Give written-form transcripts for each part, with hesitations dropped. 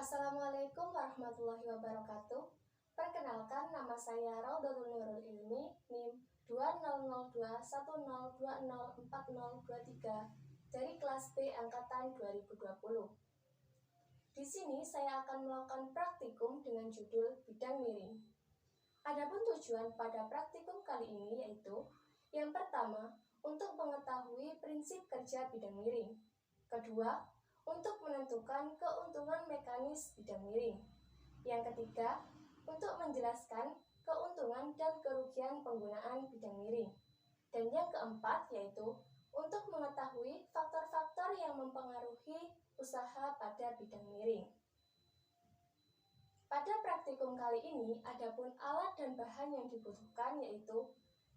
Assalamualaikum warahmatullahi wabarakatuh. Perkenalkan, nama saya Raudatul Nurul Ilmi, NIM 200210204023 dari kelas B angkatan 2020. Di sini saya akan melakukan praktikum dengan judul bidang miring. Adapun tujuan pada praktikum kali ini yaitu yang pertama, untuk mengetahui prinsip kerja bidang miring. Kedua, untuk menentukan keuntungan mekanis bidang miring. Yang ketiga, untuk menjelaskan keuntungan dan kerugian penggunaan bidang miring. Dan yang keempat yaitu untuk mengetahui faktor-faktor yang mempengaruhi usaha pada bidang miring. Pada praktikum kali ini, adapun alat dan bahan yang dibutuhkan yaitu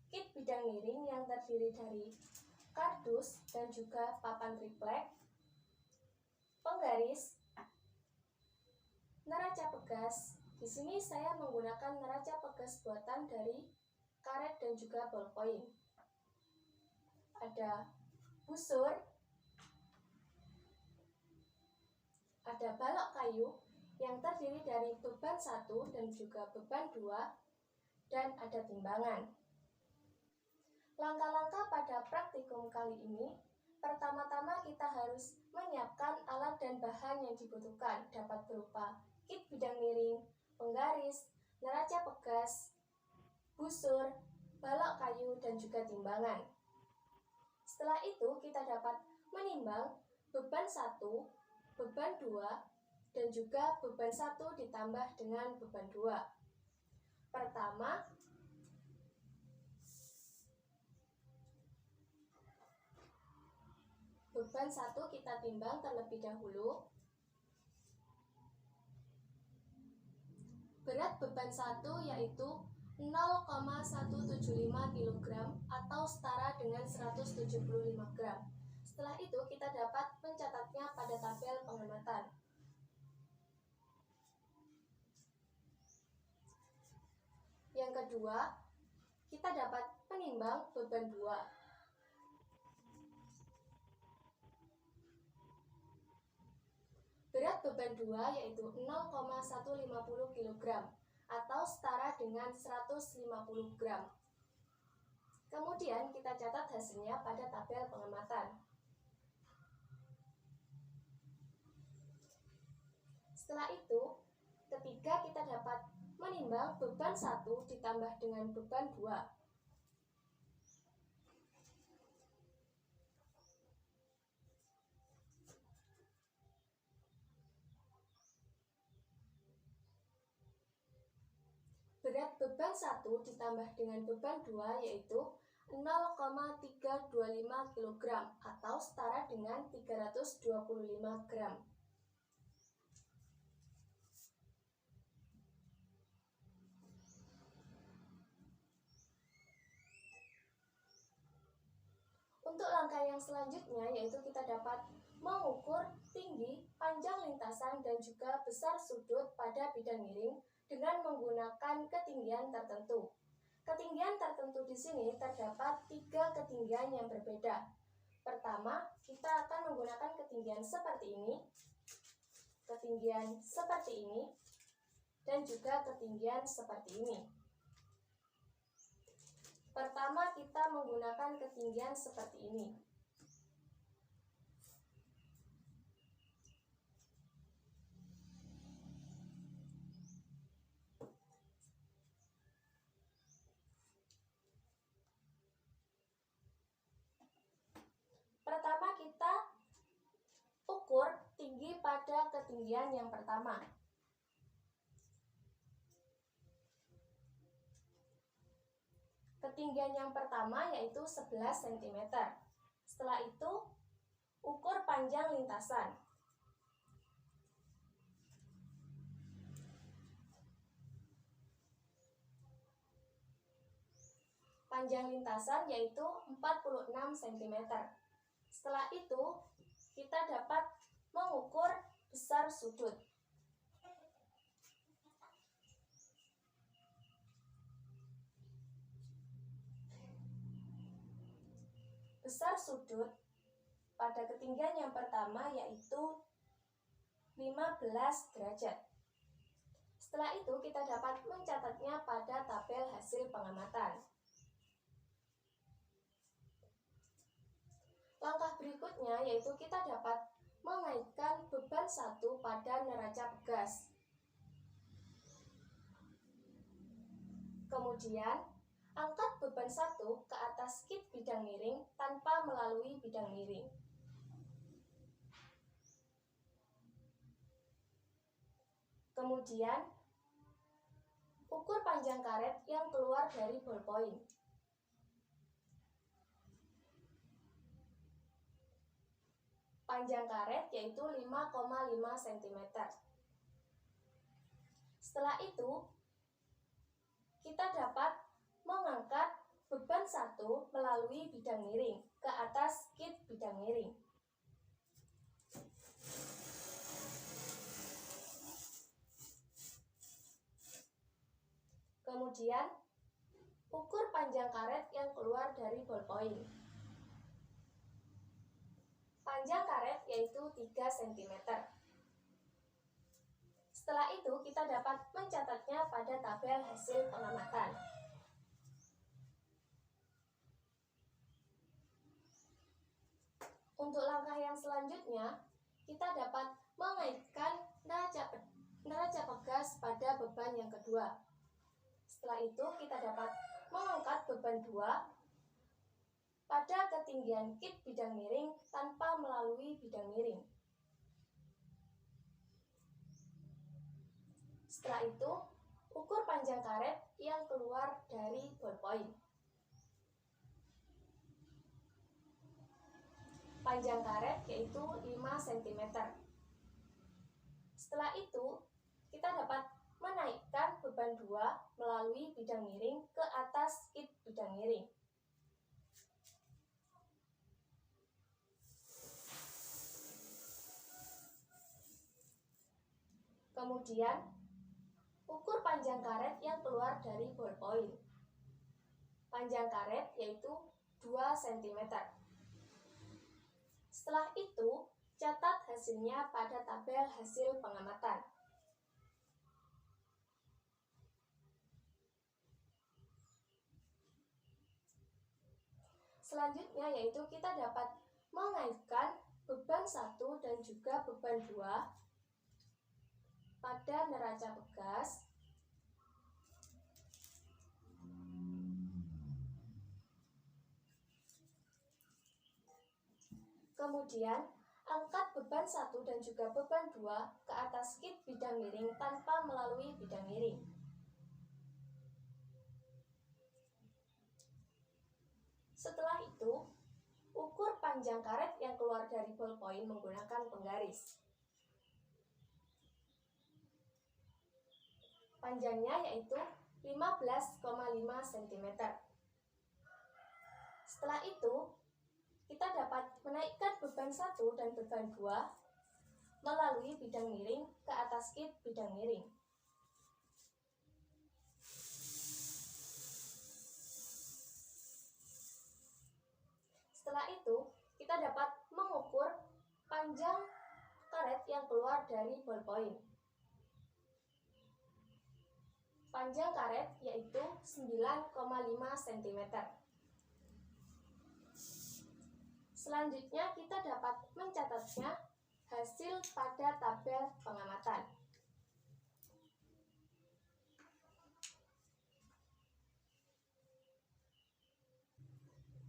kit bidang miring yang terdiri dari kardus dan juga papan triplek, penggaris, neraca pegas. Di sini saya menggunakan neraca pegas buatan dari karet dan juga ballpoint. Ada busur, ada balok kayu yang terdiri dari beban 1 dan juga beban 2, dan ada timbangan. Langkah-langkah pada praktikum kali ini, pertama-tama kita harus menyiapkan alat dan bahan yang dibutuhkan, dapat berupa kit bidang miring, penggaris, neraca pegas, busur, balok kayu, dan juga timbangan. Setelah itu kita dapat menimbang beban 1, beban 2, dan juga beban 1 ditambah dengan beban 2. Pertama, beban 1 kita timbang terlebih dahulu. Berat beban 1 yaitu 0,175 kg atau setara dengan 175 gram. Setelah itu kita dapat mencatatnya pada tabel pengamatan. Yang kedua, kita dapat menimbang beban 2. Berat beban 2 yaitu 0,150 kg atau setara dengan 150 gram. Kemudian kita catat hasilnya pada tabel pengamatan. Setelah itu, ketiga kita dapat menimbang beban 1 ditambah dengan beban 2. Berat beban 1 ditambah dengan beban 2 yaitu 0,325 kg atau setara dengan 325 gram. Untuk langkah yang selanjutnya yaitu kita dapat mengukur tinggi, panjang lintasan, dan juga besar sudut pada bidang miring dengan menggunakan ketinggian tertentu. Ketinggian tertentu di sini terdapat 3 ketinggian yang berbeda. Pertama, kita akan menggunakan ketinggian seperti ini, dan juga ketinggian seperti ini. Pertama, kita menggunakan ketinggian seperti ini. Pertama, kita ukur tinggi pada ketinggian yang pertama. Ketinggian yang pertama yaitu 11 cm. Setelah itu, ukur panjang lintasan. Panjang lintasan yaitu 46 cm. Setelah itu, kita dapat mengukur besar sudut. Besar sudut pada ketinggian yang pertama yaitu 15 derajat. Setelah itu kita dapat mencatatnya pada tabel hasil pengamatan. Langkah berikutnya yaitu kita dapat mengaitkan beban 1 pada neraca pegas. Kemudian, angkat beban 1 ke atas kit bidang miring tanpa melalui bidang miring. Kemudian, ukur panjang karet yang keluar dari ballpoint. Panjang karet yaitu 5,5 cm. Setelah itu, kita dapat mengangkat beban 1 melalui bidang miring ke atas kit bidang miring. Kemudian, ukur panjang karet yang keluar dari ballpoint. Panjang karet yaitu 3 cm. Setelah itu, kita dapat mencatatnya pada tabel hasil pengamatan. Untuk langkah yang selanjutnya, kita dapat mengaitkan neraca pegas pada beban yang kedua. Setelah itu, kita dapat mengangkat beban 2 pada ketinggian kit bidang miring tanpa melalui bidang miring. Setelah itu, ukur panjang karet yang keluar dari ballpoint. Panjang karet yaitu 5 cm. Setelah itu, kita dapat menaikkan beban 2 melalui bidang miring ke atas kit bidang miring. Kemudian, ukur panjang karet yang keluar dari ballpoint. Panjang karet yaitu 2 cm. Setelah itu, catat hasilnya pada tabel hasil pengamatan. Selanjutnya yaitu kita dapat mengaitkan beban 1 dan juga beban 2 pada neraca pegas. Kemudian, angkat beban 1 dan juga beban 2 ke atas kit bidang miring tanpa melalui bidang miring. Setelah itu, ukur panjang karet yang keluar dari ballpoint menggunakan penggaris. Panjangnya yaitu 15,5 cm. Setelah itu, kita dapat menaikkan beban 1 dan beban 2 melalui bidang miring ke atas kit bidang miring. Setelah itu, kita dapat mengukur panjang karet yang keluar dari ballpoint. Panjang karet yaitu 9,5 cm. Selanjutnya, kita dapat mencatatnya hasil pada tabel pengamatan.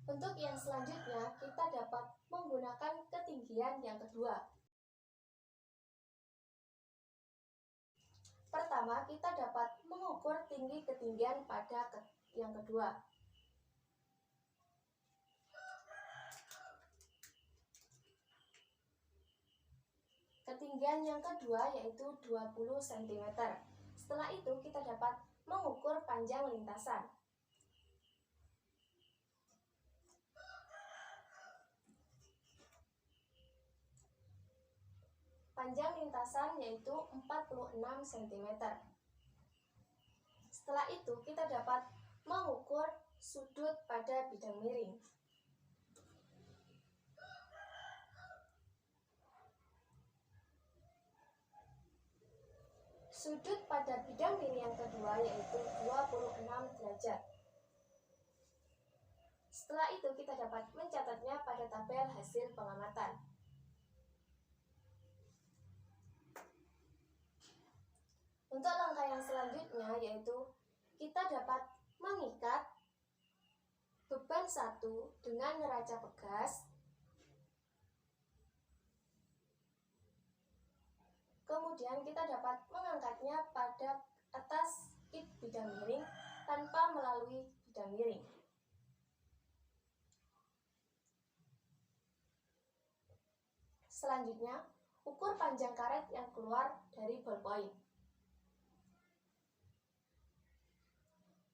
Untuk yang selanjutnya, kita dapat menggunakan ketinggian yang kedua. Pertama, kita dapat mengukur tinggi ketinggian pada yang kedua. Ketinggian yang kedua yaitu 20 cm. Setelah itu, kita dapat mengukur panjang lintasan. Panjang lintasan yaitu 46 cm. Setelah itu, kita dapat mengukur sudut pada bidang miring. Sudut pada bidang miring yang kedua yaitu 26 derajat. Setelah itu kita dapat mencatatnya pada tabel hasil pengamatan. Untuk langkah yang selanjutnya yaitu kita dapat mengikat beban 1 dengan neraca pegas. Kemudian kita dapat mengangkatnya pada atas kit bidang miring tanpa melalui bidang miring. Selanjutnya, ukur panjang karet yang keluar dari ballpoint.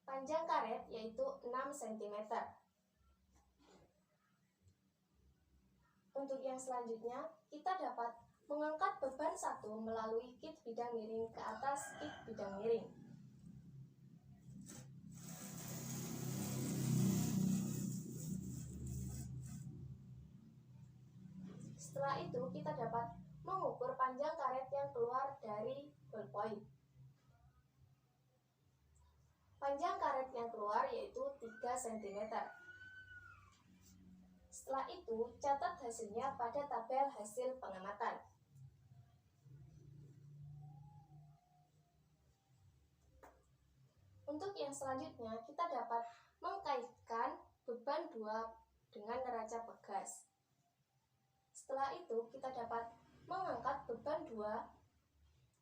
Panjang karet yaitu 6 cm. Untuk yang selanjutnya, kita dapat mengangkat beban 1 melalui kit bidang miring ke atas kit bidang miring. Setelah itu kita dapat mengukur panjang karet yang keluar dari ballpoint. Panjang karet yang keluar yaitu 3 cm. Setelah itu, catat hasilnya pada tabel hasil pengamatan. Untuk yang selanjutnya, kita dapat mengkaitkan beban 2 dengan neraca pegas. Setelah itu, kita dapat mengangkat beban 2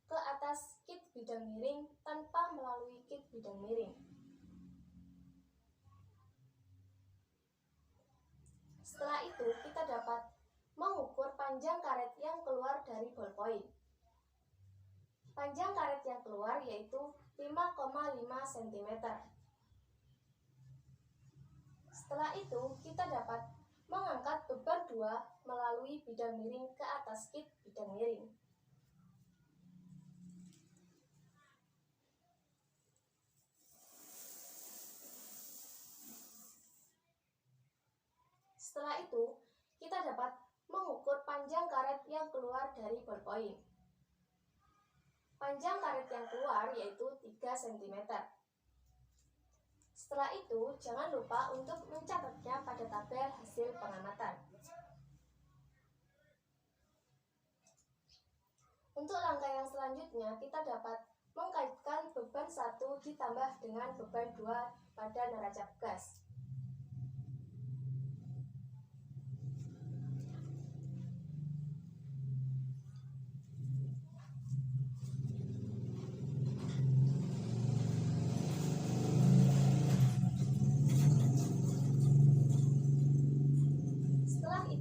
ke atas kit bidang miring tanpa melalui kit bidang miring. Setelah itu, kita dapat mengukur panjang karet yang keluar dari ballpoint. Panjang karet yang keluar yaitu 5,5 cm. Setelah itu, kita dapat mengangkat beban 2 melalui bidang miring ke atas kit bidang miring. Setelah itu, kita dapat mengukur panjang karet yang keluar dari ballpoint. Panjang karet yang keluar yaitu 3 cm. Setelah itu, jangan lupa untuk mencatatnya pada tabel hasil pengamatan. Untuk langkah yang selanjutnya, kita dapat mengkaitkan beban 1 ditambah dengan beban 2 pada neraca pegas.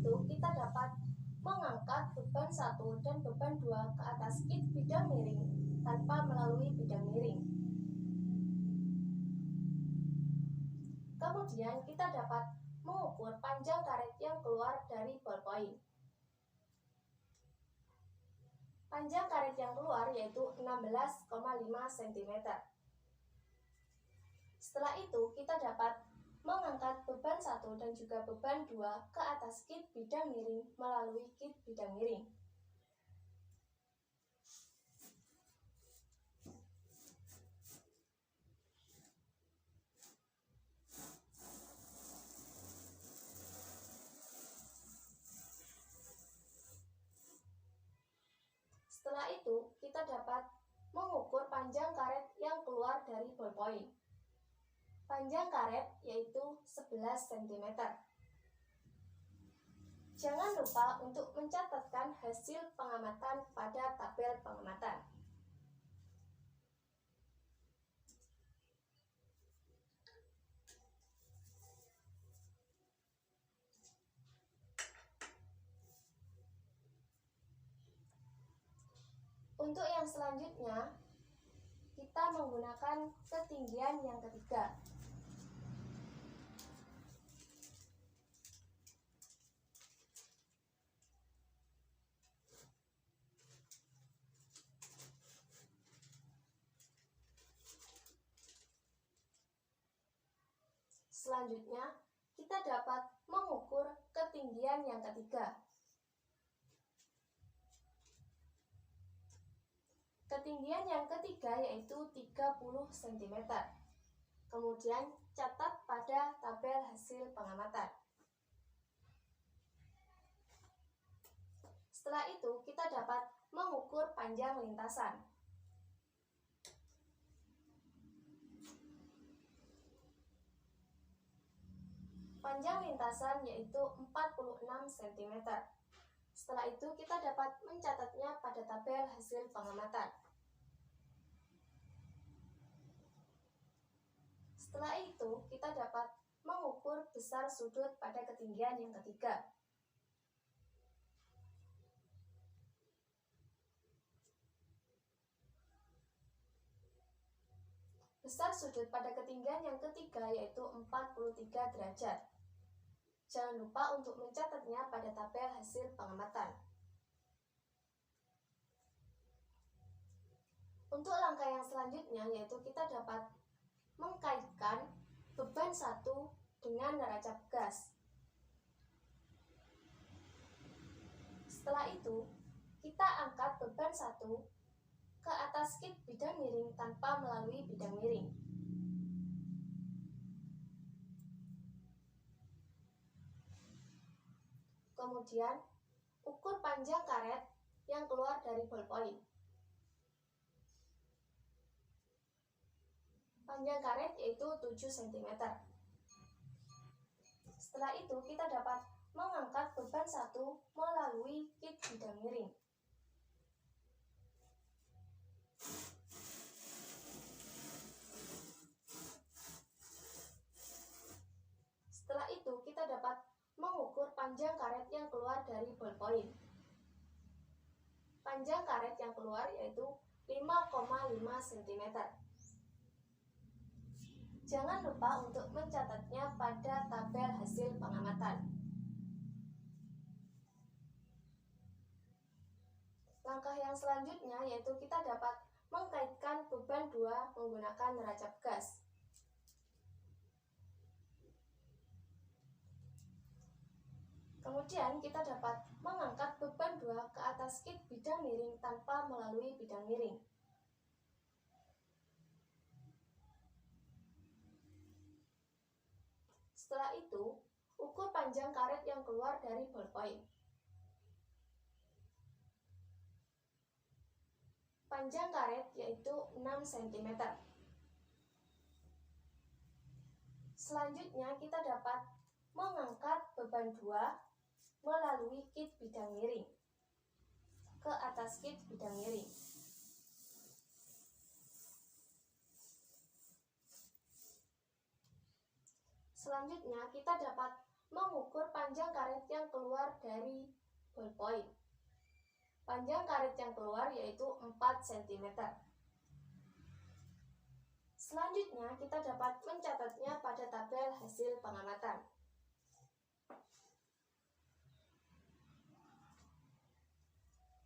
Kita dapat mengangkat beban 1 dan beban 2 ke atas kit bidang miring tanpa melalui bidang miring. Kemudian kita dapat mengukur panjang karet yang keluar dari ballpoint. Panjang karet yang keluar yaitu 16,5 cm. Setelah itu kita dapat mengangkat beban 1 dan juga beban 2 ke atas kit bidang miring melalui kit bidang miring. Setelah itu, kita dapat mengukur panjang karet yang keluar dari ballpoint. Panjang karet yaitu 11 cm. Jangan lupa untuk mencatatkan hasil pengamatan pada tabel pengamatan. Untuk yang selanjutnya, kita menggunakan ketinggian yang ketiga. Selanjutnya, kita dapat mengukur ketinggian yang ketiga. ketinggian yang ketiga yaitu 30 cm. Kemudian catat pada tabel hasil pengamatan. Setelah itu kita dapat mengukur panjang lintasan. Panjang lintasan yaitu 46 cm. Setelah itu kita dapat mencatatnya pada tabel hasil pengamatan. Setelah itu kita dapat mengukur besar sudut pada ketinggian yang ketiga. Besar sudut pada ketinggian yang ketiga yaitu 43 derajat. Jangan lupa untuk mencatatnya pada tabel hasil pengamatan. Untuk langkah yang selanjutnya yaitu kita dapat mengkaitkan beban 1 dengan neraca gas. Setelah itu, kita angkat beban 1 ke atas skid bidang miring tanpa melalui bidang miring. Kemudian, ukur panjang karet yang keluar dari ballpoint. Panjang karet yaitu 7 cm. Setelah itu, kita dapat mengangkat beban 1 melalui skid bidang miring. Setelah itu, kita dapat mengukur panjang karet yang keluar dari ballpoint. Panjang karet yang keluar yaitu 5,5 cm. Jangan lupa untuk mencatatnya pada tabel hasil pengamatan. Langkah yang selanjutnya yaitu kita dapat mengkaitkan beban 2 menggunakan neraca gas. Kemudian kita dapat mengangkat beban 2 ke atas skid bidang miring tanpa melalui bidang miring. Setelah itu, ukur panjang karet yang keluar dari ballpoint. Panjang karet yaitu 6 cm. Selanjutnya kita dapat mengangkat beban 2 melalui skid bidang miring ke atas skid bidang miring. Selanjutnya kita dapat mengukur panjang karet yang keluar dari ballpoint. Panjang karet yang keluar yaitu 4 cm. Selanjutnya kita dapat mencatatnya pada tabel hasil pengamatan.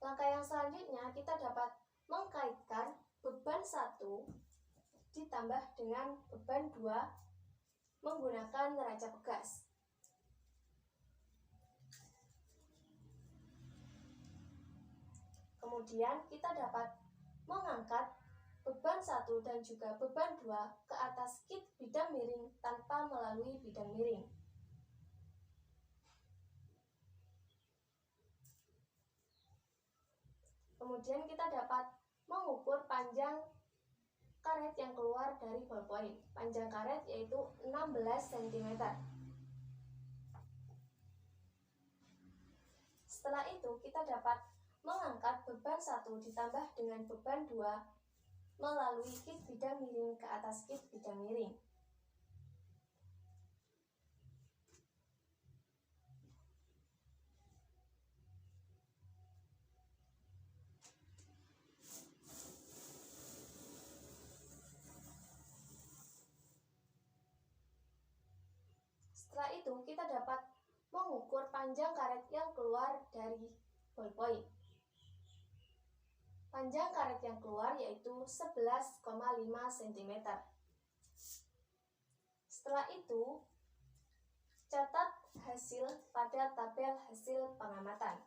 Langkah yang selanjutnya kita dapat mengkaitkan beban 1 ditambah dengan beban 2 menggunakan neraca gas. Kemudian kita dapat mengangkat beban 1 dan juga beban 2 ke atas skid bidang miring tanpa melalui bidang miring. Kemudian kita dapat mengukur panjang karet yang keluar dari ballpoint. Panjang karet yaitu 16 cm. Setelah itu kita dapat mengangkat beban 1 ditambah dengan beban 2 melalui skid bidang miring ke atas skid bidang miring. Setelah itu kita dapat mengukur panjang karet yang keluar dari ballpoint. Panjang karet yang keluar yaitu 11,5 cm. Setelah itu, catat hasil pada tabel hasil pengamatan.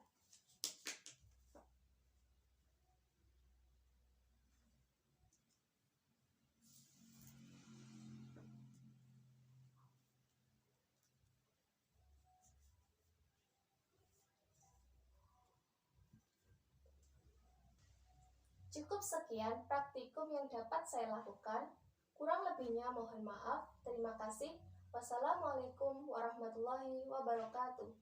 Cukup sekian praktikum yang dapat saya lakukan. Kurang lebihnya mohon maaf. Terima kasih. Wassalamualaikum warahmatullahi wabarakatuh.